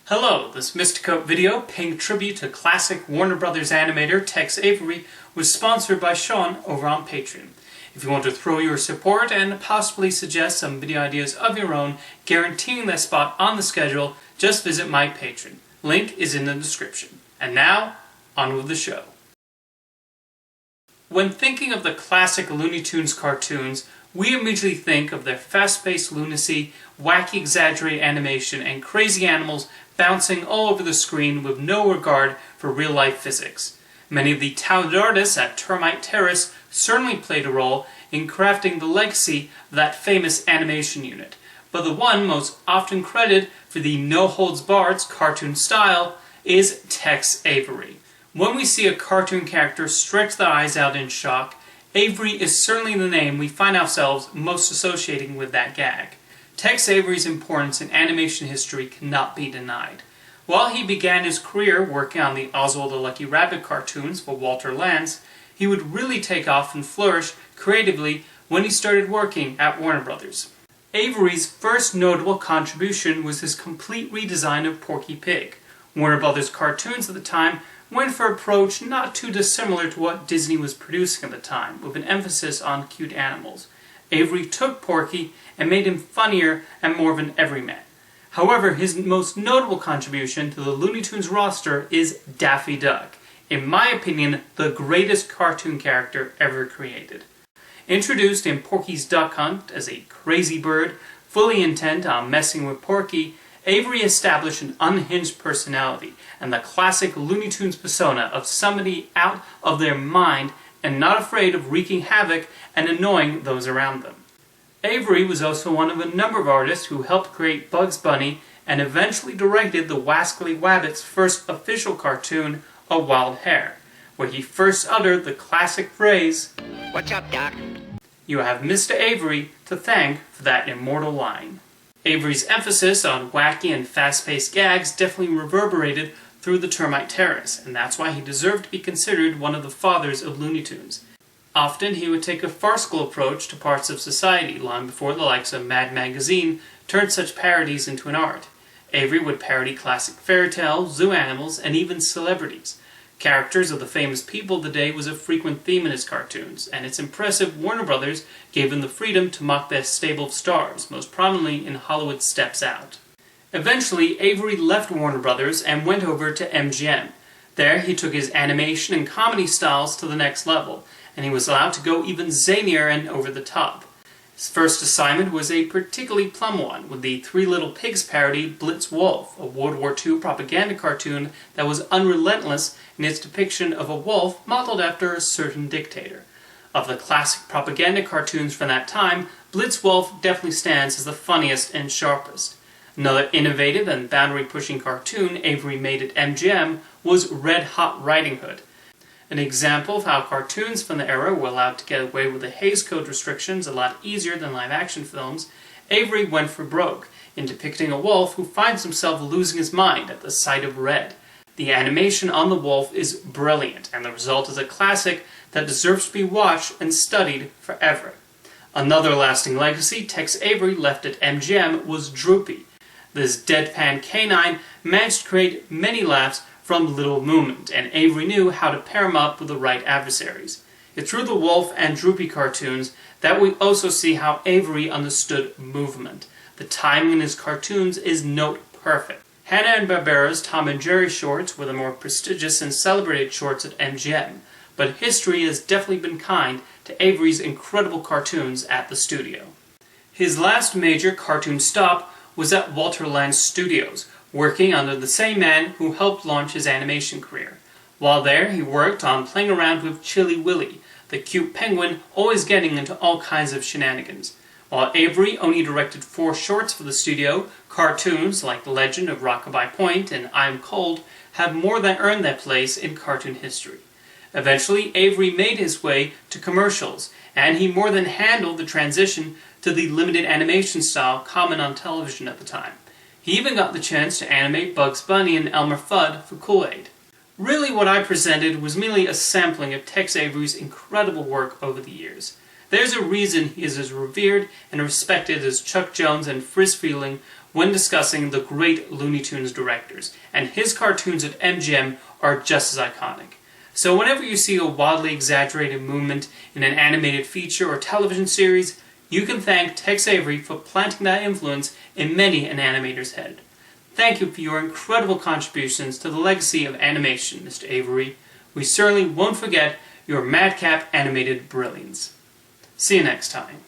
Hello, this Mysticope video, paying tribute to classic Warner Brothers animator Tex Avery, was sponsored by Sean over on Patreon. If you want to throw your support and possibly suggest some video ideas of your own, guaranteeing that spot on the schedule, just visit my Patreon. Link is in the description. And now, on with the show. When thinking of the classic Looney Tunes cartoons, we immediately think of their fast-paced lunacy, wacky exaggerated animation, and crazy animals bouncing all over the screen with no regard for real-life physics. Many of the talented artists at Termite Terrace certainly played a role in crafting the legacy of that famous animation unit, but the one most often credited for the no-holds-barred cartoon style is Tex Avery. When we see a cartoon character stretch their eyes out in shock, Avery is certainly the name we find ourselves most associating with that gag. Tex Avery's importance in animation history cannot be denied. While he began his career working on the Oswald the Lucky Rabbit cartoons for Walter Lantz, he would really take off and flourish creatively when he started working at Warner Brothers. Avery's first notable contribution was his complete redesign of Porky Pig. Warner Brothers cartoons at the time went for an approach not too dissimilar to what Disney was producing at the time, with an emphasis on cute animals. Avery took Porky and made him funnier and more of an everyman. However, his most notable contribution to the Looney Tunes roster is Daffy Duck, in my opinion, the greatest cartoon character ever created. Introduced in Porky's Duck Hunt as a crazy bird, fully intent on messing with Porky, Avery established an unhinged personality and the classic Looney Tunes persona of somebody out of their mind and not afraid of wreaking havoc and annoying those around them. Avery was also one of a number of artists who helped create Bugs Bunny and eventually directed the Wascally Wabbit's first official cartoon, A Wild Hare, where he first uttered the classic phrase, "What's up, Doc?" You have Mr. Avery to thank for that immortal line. Avery's emphasis on wacky and fast-paced gags definitely reverberated through the Termite Terrace, and that's why he deserved to be considered one of the fathers of Looney Tunes. Often he would take a farcical approach to parts of society, long before the likes of Mad Magazine turned such parodies into an art. Avery would parody classic fairy tales, zoo animals, and even celebrities. Characters of the famous people of the day was a frequent theme in his cartoons, and it's impressive Warner Brothers gave him the freedom to mock their stable of stars, most prominently in Hollywood's Steps Out. Eventually, Avery left Warner Brothers and went over to MGM. There, he took his animation and comedy styles to the next level, and he was allowed to go even zanier and over the top. His first assignment was a particularly plum one, with the Three Little Pigs parody Blitz Wolf, a World War II propaganda cartoon that was unrelentless in its depiction of a wolf modeled after a certain dictator. Of the classic propaganda cartoons from that time, Blitz Wolf definitely stands as the funniest and sharpest. Another innovative and boundary-pushing cartoon Avery made at MGM was Red Hot Riding Hood. An example of how cartoons from the era were allowed to get away with the Hays Code restrictions a lot easier than live-action films, Avery went for broke in depicting a wolf who finds himself losing his mind at the sight of red. The animation on the wolf is brilliant, and the result is a classic that deserves to be watched and studied forever. Another lasting legacy Tex Avery left at MGM was Droopy. This deadpan canine managed to create many laughs from little movement, and Avery knew how to pair him up with the right adversaries. It's through the Wolf and Droopy cartoons that we also see how Avery understood movement. The timing in his cartoons is note perfect. Hanna-Barbera's Tom and Jerry shorts were the more prestigious and celebrated shorts at MGM, but history has definitely been kind to Avery's incredible cartoons at the studio. His last major cartoon stop was at Walter Lantz Studios, working under the same man who helped launch his animation career. While there, he worked on playing around with Chilly Willy, the cute penguin always getting into all kinds of shenanigans. While Avery only directed 4 shorts for the studio, cartoons like The Legend of Rockabye Point and I'm Cold have more than earned their place in cartoon history. Eventually, Avery made his way to commercials, and he more than handled the transition to the limited animation style common on television at the time. He even got the chance to animate Bugs Bunny and Elmer Fudd for Kool-Aid. Really, what I presented was merely a sampling of Tex Avery's incredible work over the years. There's a reason he is as revered and respected as Chuck Jones and Friz Freleng when discussing the great Looney Tunes directors, and his cartoons at MGM are just as iconic. So whenever you see a wildly exaggerated movement in an animated feature or television series, you can thank Tex Avery for planting that influence in many an animator's head. Thank you for your incredible contributions to the legacy of animation, Mr. Avery. We certainly won't forget your madcap animated brilliance. See you next time.